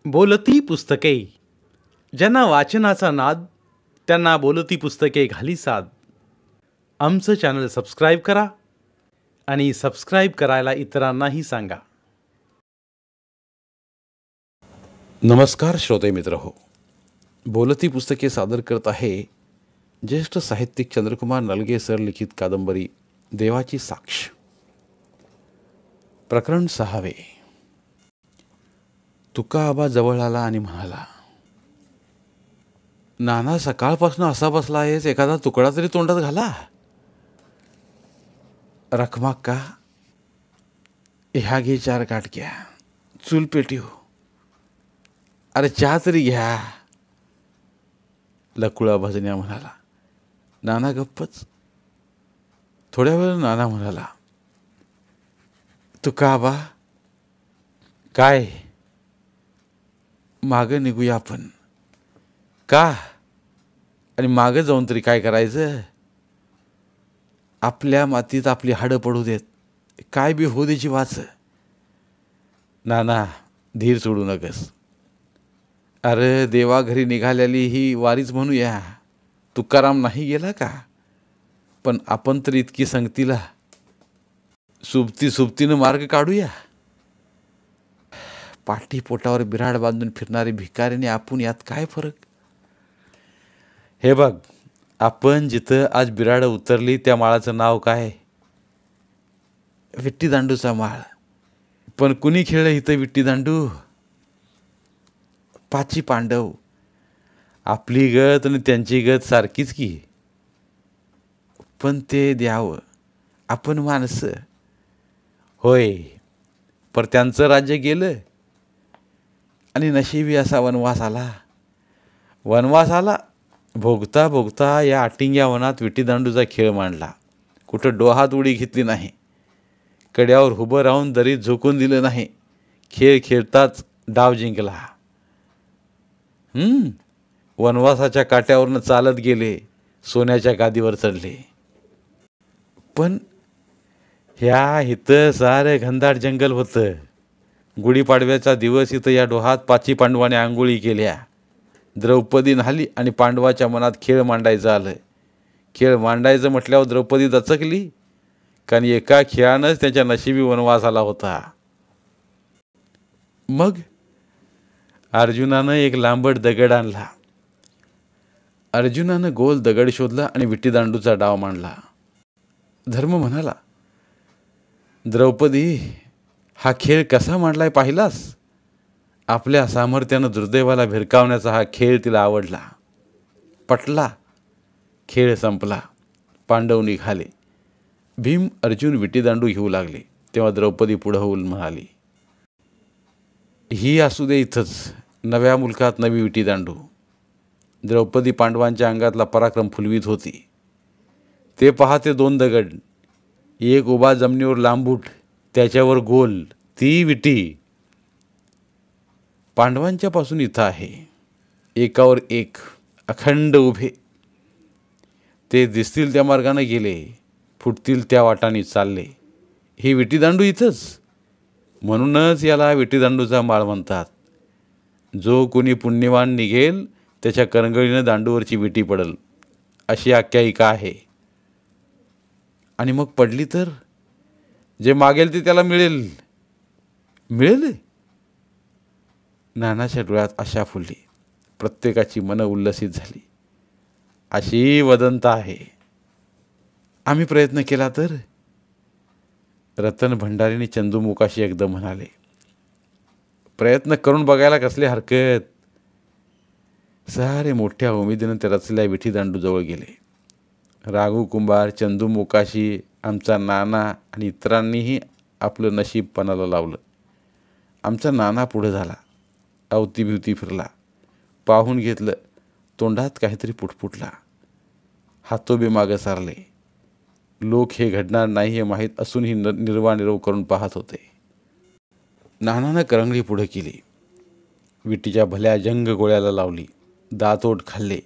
बोलती पुस्तके. ज्यांना वाचनाचा नाद त्यांना बोलती पुस्तके घाली साद. आमचं चॅनल सबस्क्राईब करा आणि सबस्क्राईब करायला इतरांनाही सांगा. नमस्कार श्रोते मित्र हो. बोलती पुस्तके सादर करत आहे ज्येष्ठ साहित्यिक चंद्रकुमार नलगे सर लिखित कादंबरी देवाची साक्ष. प्रकरण 6. तुका आबा जवळ आला आणि म्हणाला, नाना सकाळपासून असा बसला आहेस, एखादा तुकडा तरी तोंडात घाला. रखमाक का, ह्या घे 4 काटक्या, चूल पेटी हो. अरे चहा तरी घ्या. लकुळा भजन्या म्हणाला. नाना गप्पच. थोड्या वेळ नाना म्हणाला, तुका आबा काय, मागं निघूया आपण. का? आणि मागं जाऊन तरी काय करायचं? आपल्या मातीत आपली हाडं पडू देत, काय बी होऊ द्याची वाच. नाना धीर सोडू नकस. अरे देवा घरी निघालेली ही वारीच म्हणूया. तुकाराम नाही गेला का? पण आपण तर इतकी संगतीला सुबतीनं मार्ग काढूया. पाठी पोटावर बिराड बांधून फिरणारे भिकारीने आपण यात काय फरक? हे बघ, आपण जिथं आज बिराड उतरली त्या माळाचं नाव काय? विट्टी दांडूचा माळ. पण कुणी खेळलं इथं विट्टी दांडू? 5 पांडव. आपली गत आणि त्यांची गत सारखीच की. पण ते द्यावं, आपण माणसं. होय, पर त्यांचं राज्य गेलं आणि नशिबी असा वनवास आला. भोगता भोगता या आटिंग्या वनात विटीदांडूचा खेळ मांडला. कुठं डोहात उडी घेतली नाही, कड्यावर उभं राहून दरीत झोकून दिलं नाही. खेळ खेळताच डाव जिंकला. वनवासाच्या काट्यावरनं चालत गेले, सोन्याच्या गादीवर चढले. पण ह्या इथं सारं घनदाट जंगल होतं. गुढीपाडव्याचा दिवस इथं या डोहात 5 पांडवाने आंघोळी केल्या. द्रौपदी न्हाली आणि पांडवाच्या मनात खेळ मांडायचं आलं. खेळ मांडायचं म्हटल्यावर द्रौपदी दचकली, कारण एका खेळानंच त्याच्या नशिबी वनवास आला होता. मग अर्जुनानं एक लांबट दगड आणला. अर्जुनानं गोल दगड शोधला आणि विटीदांडूचा डाव मांडला. धर्म म्हणाला, द्रौपदी, हा खेळ कसा मांडलाय पाहिलास? आपल्या सामर्थ्यानं दुर्दैवाला भिरकावण्याचा हा खेळ तिला आवडला, पटला. खेळ संपला. पांडव निघाले. भीम अर्जुन विटीदांडू घेऊ लागले. तेव्हा द्रौपदी पुढं होऊन म्हणाली, ही असू दे इथंच, नव्या मुलकात नवी विटीदांडू. द्रौपदी पांडवांच्या अंगातला पराक्रम फुलवीत होती. ते पहा, ते 2 दगड, एक उभा जमिनीवर लांबूट, त्याच्यावर गोल, ती विटी पांडवांच्या पासून इथं आहे. एकावर एक अखंड उभे. ते दिसतील त्या मार्गाने गेले, फुटतील त्या वाटाने चालले. ही विटीदांडू इथंच. म्हणूनच याला विटीदांडूचा माळ म्हणतात. जो कोणी पुण्यवान निघेल त्याच्या करंगळीनं दांडूवरची विटी पडल, अशी आख्यायिका आहे. आणि मग पडली तर जे मागेल ते त्याला मिळेल. नानाच्या डोळ्यात आशा फुलली. प्रत्येकाची मनं उल्लसित झाली. अशी वदंता आहे. आम्ही प्रयत्न केला तर? रतन भंडारीने चंदूमुखाशी एकदम म्हणाले. प्रयत्न करून बघायला कसली हरकत? सारे मोठ्या उमेदीनं त्या रचलेल्या विटीदांडूजवळ गेले. राघू कुंभार, चंदूमुखाशी, आमचा नाना आणि इतरांनीही आपलं नशीब पणाला लावलं. आमचा नाना पुढं झाला, अवतीभोवती फिरला, पाहून घेतलं. तोंडात काहीतरी पुटपुटला. हातोबे मागं सारले. लोक हे घडणार नाही हे माहीत असूनही निर्वानिरव करून पाहत होते. नानानं करंगळी पुढं केली. विटीच्या भल्या जंग गोळ्याला लावली. दातोट खाल्ले.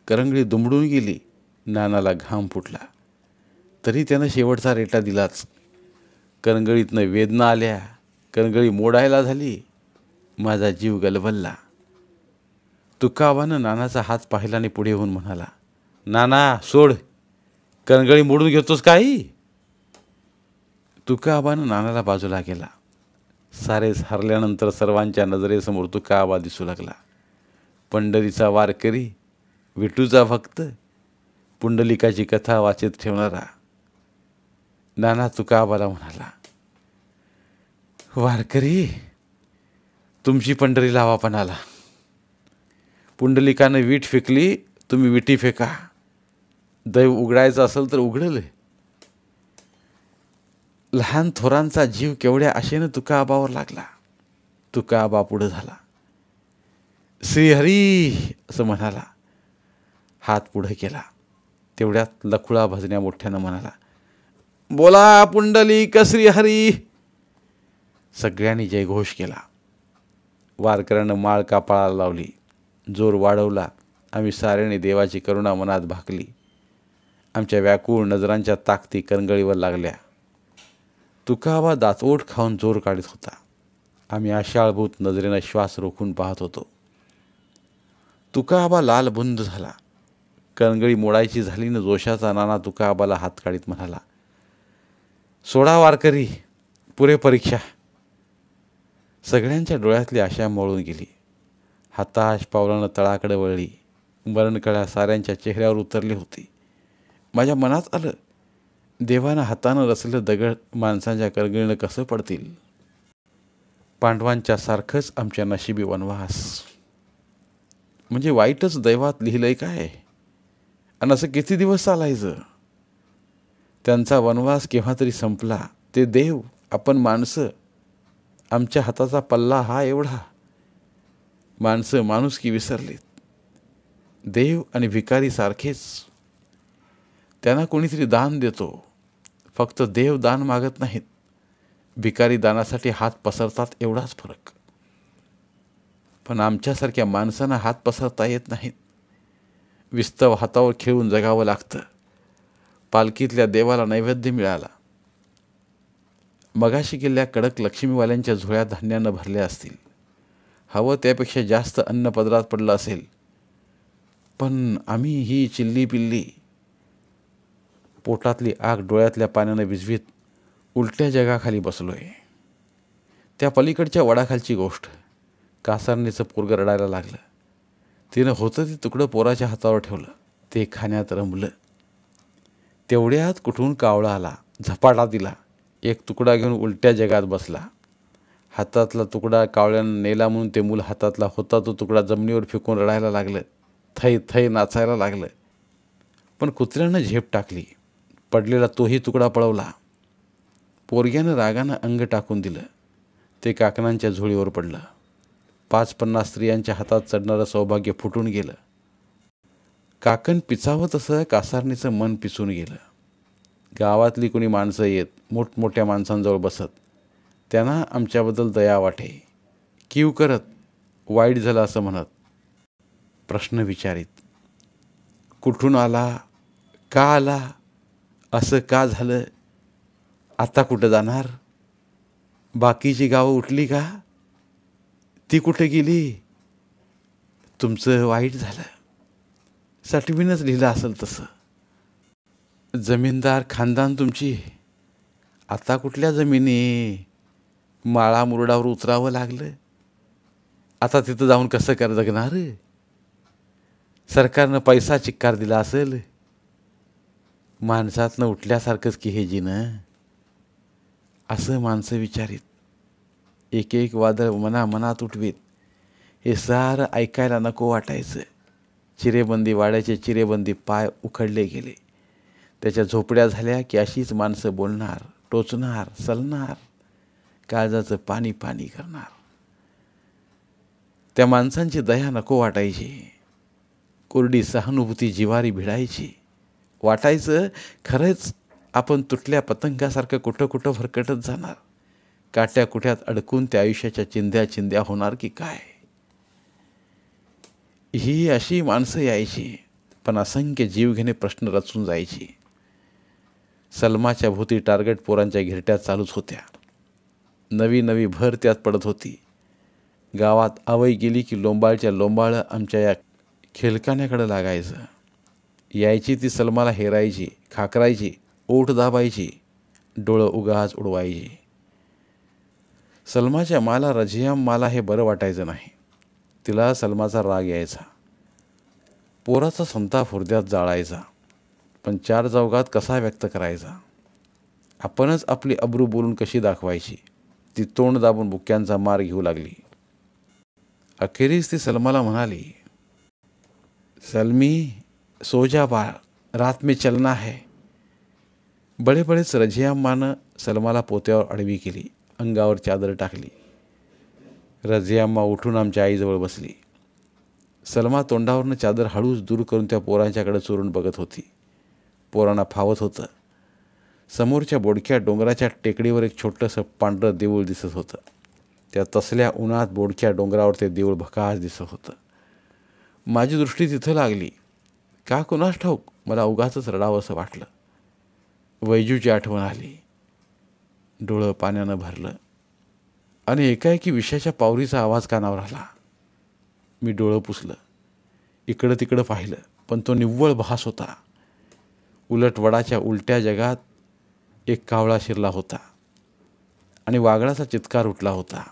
करंगळी दुमडून गेली. नानाला घाम फुटला. तरी त्यानं शेवटचा रेटा दिलाच. करंगळीतनं वेदना आल्या. करंगळी मोडायला झाली. माझा जीव गलबलला. तुकाबानं नानाचा हात पाहिला आणि पुढे येऊन म्हणाला, नाना सोड, कणगळी मोडून घेतोस काही. तुकाबानं नानाला बाजूला गेला. सारेच हरल्यानंतर सर्वांच्या नजरेसमोर तुकाबा दिसू लागला. पंढरीचा वारकरी, विठूचा भक्त, पुंडलिकाची कथा वाचित ठेवणारा. नाना तुकाबाला म्हणाला, वारकरी, तुमची पंढरी लावा पणाला. पुंडलिकानं वीट फेकली, तुम्ही विटी फेका. दैव उघडायचं असेल तर उघडलं. लहान थोरांचा जीव केवढ्या आशेनं तुकाबावर लागला. तुकाबा पुढं झाला. श्रीहरी असं म्हणाला. हात पुढे केला. तेवढ्यात लखुळा भजन्या मोठ्यानं म्हणाला, बोला पुंडलिक श्रीहरी. सगळ्यांनी जयघोष केला. वारकऱ्यानं माळ कापाळाला लावली. जोर वाढवला. आम्ही साऱ्याने देवाची करुणा मनात भाकली. आमच्या व्याकुळ नजरांच्या ताकती कणगळीवर लागल्या. तुकाबा दातओठ खाऊन जोर काढत होता. आम्ही आशाळभूत नजरेनं श्वास रोखून पाहत होतो. तुकाबा लालबुंद झाला. कणगळी मोडायची झाली न जोशाचा नाना तुकाबाला हात काढीत म्हणाला, सोडा वारकरी, पुरे परीक्षा. सगळ्यांच्या डोळ्यातली आशा मळून गेली. हताश पावलानं तळाकडे वळली. मरणकळा साऱ्यांच्या चेहऱ्यावर उतरली होती. माझ्या मनात आलं, देवानं हातानं रचलं दगड माणसांच्या कणगळीनं कसं पडतील. पांडवांच्या सारखंच आमच्या नशिबी वनवास. म्हणजे वाईटच दैवात लिहिलंय काय. आणि असं किती दिवस चालायचं. त्यांचा वनवास केव्हा तरी संपला. ते देव, आपण माणसं, आमच्या हाताचा पल्ला हा एवढा. माणसं माणुसकी विसरलीत. देव आणि भिकारी सारखेच. त्यांना कोणीतरी दान देतो. फक्त देव दान मागत नाहीत. भिकारी दानासाठी हात पसरतात, एवढाच फरक. पण आमच्यासारख्या माणसांना हात पसरता येत नाहीत. विस्तव हातावर खेळून जगावं लागतं. पालखीतल्या देवाला नैवेद्य मिळाला. मगाशी गेल्या कडक लक्ष्मीवाल्यांच्या झोळ्या धान्यानं भरल्या असतील. हवं त्यापेक्षा जास्त अन्न पदरात पडलं असेल. पण आम्ही ही चिल्ली पिल्ली, पोटातली आग डोळ्यातल्या पाण्यानं विझवीत उलट्या जगाखाली बसलोय. त्या पलीकडच्या वडाखालची गोष्ट. कासारणीचं पोरगं रडायला लागलं. तिनं होतं ते तुकडं पोराच्या हातावर ठेवलं. ते खाण्यात रमलं. तेवढ्यात कुठून कावळा आला. झपाटा दिला. एक तुकडा घेऊन उलट्या जगात बसला. हातातला तुकडा कावळ्यानं नेला म्हणून ते मूल हातातला होता तो तुकडा जमिनीवर फेकून रडायला लागलं. थै थै नाचायला लागलं. पण कुत्र्यानं झेप टाकली. पडलेला तोही तुकडा पळवला. पोरग्यानं रागानं अंग टाकून दिलं. ते काकणांच्या झोळीवर पडलं. 5-50 स्त्रियांच्या हातात चढणारं सौभाग्य फुटून गेलं. काकण पिचावं तसं कासारणीचं मन पिचून गेलं. गावातली कोणी माणसं येत मोठमोठ्या माणसांजवळ बसत. त्यांना आमच्याबद्दल दया वाटे. कीव करत, वाईट झालं असं म्हणत. प्रश्न विचारित. कुठून आला, का आला, असं का झालं, आता कुठं जाणार, बाकीची गावं उठली का, ती कुठे गेली, तुमचं वाईट झालं. सटवीनच लिहिलं असेल तसं. जमीनदार खानदान तुमची, आता कुठल्या जमिनी, माळा मुरडावर उतरावं लागलं. आता तिथं जाऊन कसं कर जगणार. सरकारनं पैसा चिक्कार दिला असेल. माणसातनं उठल्यासारखंच की हे जीनं. असं माणसं विचारित. एक एक वादळ मनात उठवीत. हे सारं ऐकायला नको वाटायचं. चिरेबंदी वाड्याचे चिरेबंदी पाय उखडले गेले. त्याच्या झोपड्या झाल्या की अशीच माणसं बोलणार, टोचणार, सलणार, काळजाचं पाणी पाणी करणार. त्या माणसांची दया नको वाटायची. कोरडी सहानुभूती जिवारी भिडायची. वाटायचं खरंच आपण तुटल्या पतंगासारखं कुठं कुठं भरकटत जाणार. काट्या कुठ्यात अडकून त्या आयुष्याच्या चिंध्या चिंध्या होणार की काय. ही अशी माणसं यायची. पण असंख्य जीवघेणे प्रश्न रचून जायची. सलमाच्या भोवती टार्गेट पोरांच्या घिरट्या चालूच होत्या. नवी नवी भर त्यात पडत होती. गावात आवई गेली की लोंबाळच्या लोंबाळ आमच्या या खेलकाण्याकडं लागायचं. यायची ती सलमाला हेरायची, खाकरायची, ओठ दाबायची, डोळं उगाच उडवायची. सलमाच्या माला रझियाम मला हे बरं वाटायचं नाही. तिला सलमाचा राग यायचा. पोराचा संताप हृदयात जाळायचा. पण चार चौघात कसा व्यक्त करायचा? आपणच आपली अब्रू बोलून कशी दाखवायची? ती तोंड दाबून बुक्क्यांचा मार घेऊ लागली. अखेरीस ती सलमाला म्हणाली, सलमी सो जा बाळ, रात में चलना है. बळेबळेच रझियाम्मानं सलमाला पोत्यावर आडवी केली, अंगावर चादर टाकली. रझियाम्मा उठून आमच्या आईजवळ बसली. सलमा तोंडावरनं चादर हळूच दूर करून त्या पोरांच्याकडे चोरून बघत होती. पोरांना फावत होतं. समोरच्या बोडक्या डोंगराच्या टेकडीवर एक छोटंसं पांढरं देऊळ दिसत होतं. त्या तसल्या उन्हात बोडक्या डोंगरावर ते देऊळ भकास दिसत होतं. माझी दृष्टी तिथं लागली. का कुणास ठाऊक मला उगाचच रडावंसं वाटलं. वैजूची आठवण आली. डोळं पाण्यानं भरलं आणि एकाएकी विषयाच्या पावरीचा आवाज कानावर आला. मी डोळं पुसलं. इकडं तिकडं पाहिलं, पण तो निव्वळ भास होता. उलट वडाच्या उलट्या जगात एक कावळा शिरला होता आणि वाघळाचा चित्कार उठला होता.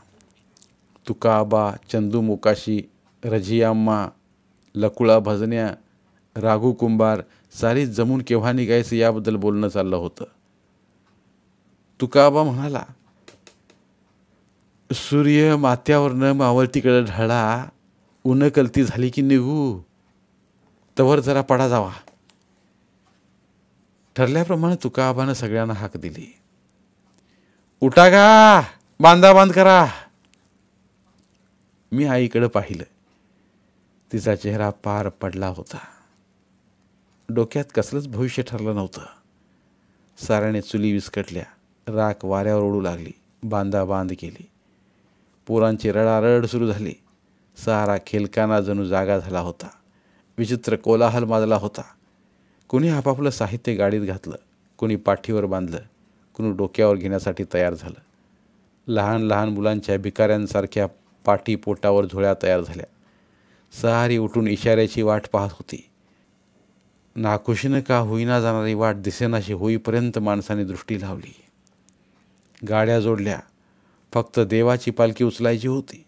तुकाबा, चंदू मोकाशी, रझियाम्मा, लकुळा भजन्या, राघू कुंभार सारी जमून केव्हा निघायचं याबद्दल बोलणं चाललं होतं. तुकाबा म्हणाला, सूर्य माथ्यावरनं मावळतीकडे ढळा, ऊन कलती झाली की निघू, तवर जरा पडा जावा. ठरल्याप्रमाणे तुकाबानं सगळ्यांना हाक दिली. उठा गा, बांधा बांध करा. मी आईकडं पाहिलं. तिचा चेहरा पार पडला होता. डोक्यात कसलंच भविष्य ठरलं नव्हतं. साऱ्याने चुली विस्कटल्या, राख वाऱ्यावर ओढू लागली, बांधा बांध केली. पोरांची रडारड सुरू झाली. सारा खेलकाना जणू जागा झाला होता. विचित्र कोलाहल माजला होता. कोणी आपापलं साहित्य गाडीत घातलं, कोणी पाठीवर बांधलं, कोणी डोक्यावर घेण्यासाठी तयार झालं. लहान लहान मुलांच्या भिकाऱ्यांसारख्या पाठी पोटावर झोळ्या तयार झाल्या. सारी उठून इशाऱ्याची वाट पाहत होती. नाखुशीनं का होईना जाणारी वाट दिसेनाशी होईपर्यंत माणसाने दृष्टी लावली. गाड्या जोडल्या. फक्त देवाची पालखी उचलायची होती.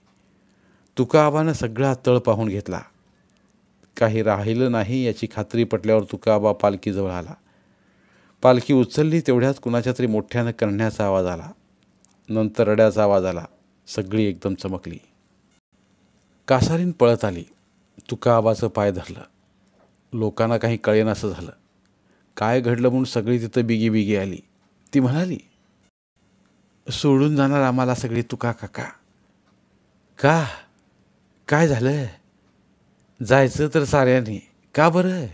तुकाबानं सगळा तळ पाहून घेतला. काही राहिलं नाही याची खात्री पटल्यावर तुकाबा पालखीजवळ आला. पालखी उचलली तेवढ्यात कुणाच्या तरी मोठ्यानं करण्याचा आवाज आला. नंतर रड्याचा आवाज आला. सगळी एकदम चमकली. कासारीन पळत आली. तुकाबाचं पाय धरलं. लोकांना काही कळेनासं झालं. काय घडलं म्हणून सगळी तिथं बिगी बिगी आली. ती म्हणाली, सोडून जाणार आम्हाला सगळी तुका काका? का? काय झालं? जायचं तर साऱ्याने, का बरं?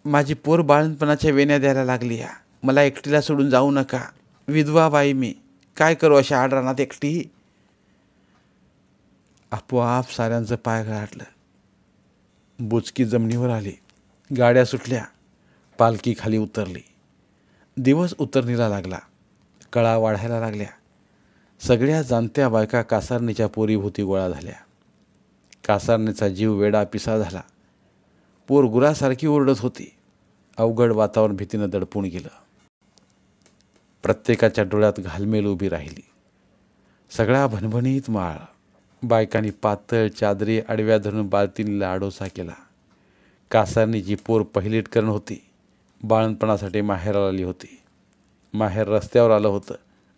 माझी पोर बाळणपणाच्या वेण्या द्यायला लागली या. मला एकटीला सोडून जाऊ नका. विधवा बाई मी, काय करू अशा आडरानात एकटी? आपोआप साऱ्यांचं पाय गळाटलं. बुचकी जमिनीवर आली. गाड्या सुटल्या. पालखी खाली उतरली. दिवस उतरणीला लागला. कळा वाढायला लागल्या. सगळ्या जाणत्या बायका कासारणीच्या पोरीभोवती गोळा झाल्या. कासारणीचा जीव वेडा पिसा झाला. पोर गुरासारखी ओरडत होती. अवघड वातावरण भीतीनं दडपून गेलं. प्रत्येकाच्या डोळ्यात घालमेल उभी राहिली. सगळा भणभणीत माळ. बायकांनी पातळ चादरी आडव्या धरून बालतीनीला आडोसा केला. कासारणीची पोर पहिलीट करण होती. बाळणपणासाठी माहेराला आली होती. माहेर रस्त्यावर आलं होतं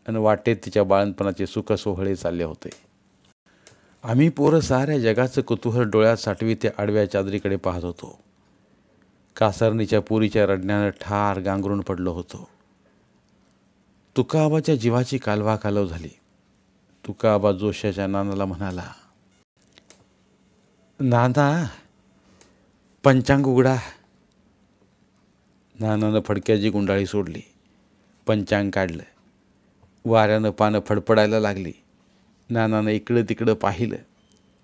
आणि वाटेत तिच्या बाळणपणाचे सुख सोहळे चालले होते. आम्ही पोरं साऱ्या जगाचं कुतूहल डोळ्यात साठवी त्या आडव्या चादरीकडे पाहत होतो. कासारणीच्या पोरीच्या रडण्यानं ठार गांगरून पडलो होतो. तुकाबाच्या जीवाची कालवा कालव झाली. तुकाबा जोशाच्या नानाला म्हणाला, नाना पंचांग उघडा. नानानं फडक्याची गुंडाळी सोडली. पंचांग काढलं. वाऱ्यानं पानं फडफडायला लागली. नानानं इकडं तिकडं पाहिलं.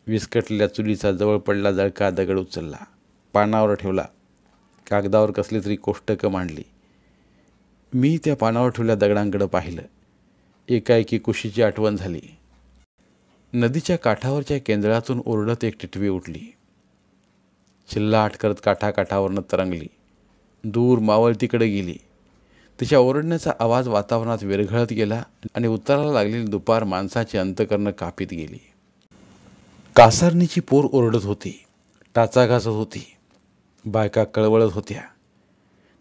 विस्कटलेल्या चुलीचा जवळ पडला जळका दगड उचलला, पानावर ठेवला. कागदावर कसली तरी कोष्टकं मांडली. मी त्या पानावर ठेवल्या दगडांकडं पाहिलं. एकाएकी कुशीची आठवण झाली. नदीच्या काठावरच्या केंद्रातून ओरडत एक टिटवी उठली. चिल्लाट करत काठाकाठावरनं तरंगली, दूर मावळतीकडे गेली. तिच्या ओरडण्याचा आवाज वातावरणात विरघळत गेला आणि उतरायला लागलेली दुपार माणसाची अंतकरणं कापीत गेली. कासारणीची पोर ओरडत होती, टाचा घासत होती, बायका कळवळत होत्या.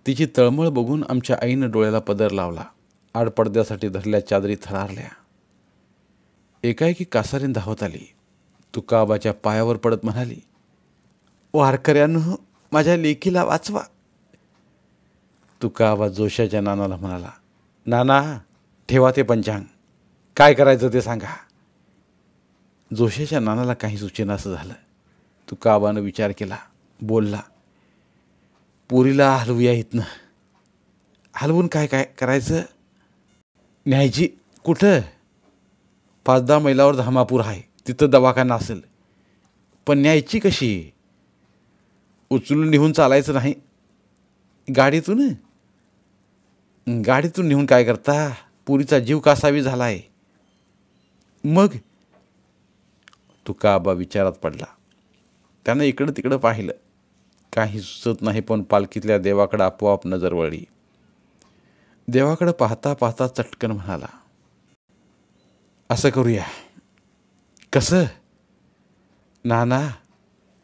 तिची तळमळ बघून आमच्या आईनं डोळ्याला पदर लावला. आडपडद्यासाठी धरल्या चादरी थरारल्या. एकाएकी कासारीन धावत आली. तुकाबाच्या पायावर पडत म्हणाली, वारकऱ्यांनो, माझ्या लेकीला वाचवा. तुकाबा जोशाच्या नानाला म्हणाला, नाना, ठेवा ते पंचांग, काय करायचं ते सांगा. जोशाच्या नानाला काही सुचेनासं झालं. तुकाबानं विचार केला, बोलला, पोरीला हलवूया इथनं. हलवून काय काय करायचं? न्यायची कुठं? 5-10 मैलावर धामापूर आहे, तिथं दवाखाना असेल. पण न्यायची कशी? उचलून निघून चालायचं नाही. गाडीतून निघून काय करता? पुरीचा जीव कासावी झाला आहे. मग? तुकाबा विचारात पडला. त्यानं इकडं तिकडं पाहिलं, काही सुचत नाही. पण पालखीतल्या देवाकडं आपोआप नजर वळली. देवाकडं पाहता पाहता चटकन म्हणाला, असं करूया. कसं? नाना,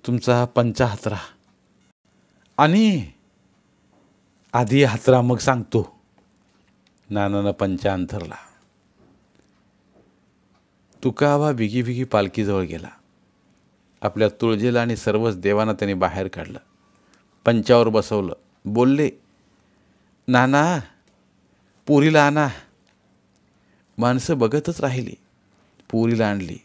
तुमचा पंचा हातरा. आणि आधी हातरा मग सांगतो. नानानं पंचा अंथरला. तुकाबा बिगी बिगी पालखीजवळ गेला. आपल्या तुळजेला आणि सर्वच देवांना त्याने बाहेर काढलं. पंचावर बसवलं. बोलले, नाना, पोरीला आणा. माणसं बघतच राहिली. पोरीला आणली.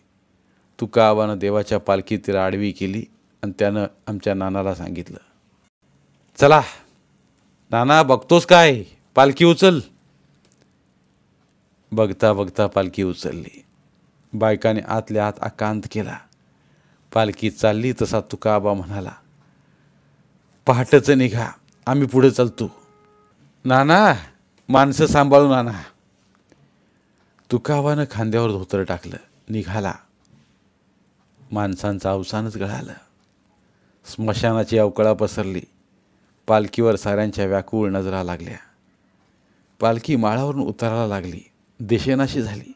तुकाबानं देवाच्या पालखीत तिला आडवी केली आणि त्यानं आमच्या नानाला सांगितलं, चला नाना, बघतोस काय? पालखी उचल. बघता बघता पालखी उचलली. बायकाने आतल्या आत आकांत केला. पालखी चालली तसा तुकाबा म्हणाला, पहाटचं निघा, आम्ही पुढे चालतो. नाना, माणसं सांभाळून आणा. तुकाबानं खांद्यावर धोतर टाकलं, निघाला. माणसांचं अवसानच गळालं. स्मशानाची अवकळा पसरली. पालखीवर साऱ्यांच्या व्याकुळ नजरा लागल्या. पालखी माळावरून उतरायला लागली. दिशेनाशी झाली.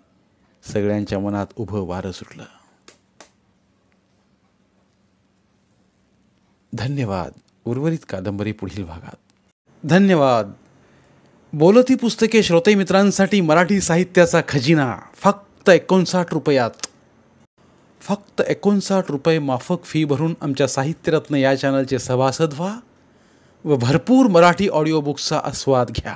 सगळ्यांच्या मनात उभं वारं सुटलं. धन्यवाद. उर्वरित कादंबरी पुढील भागात. धन्यवाद. बोलती पुस्तके श्रोते मित्रांसाठी मराठी साहित्याचा खजिना फक्त 59 रुपयात. फक्त 59 रुपये माफक फी भरून आमच्या साहित्यरत्न या चॅनलचे सभासद व्हा व भरपूर मराठी ऑडिओ बुक्सचा आस्वाद घ्या.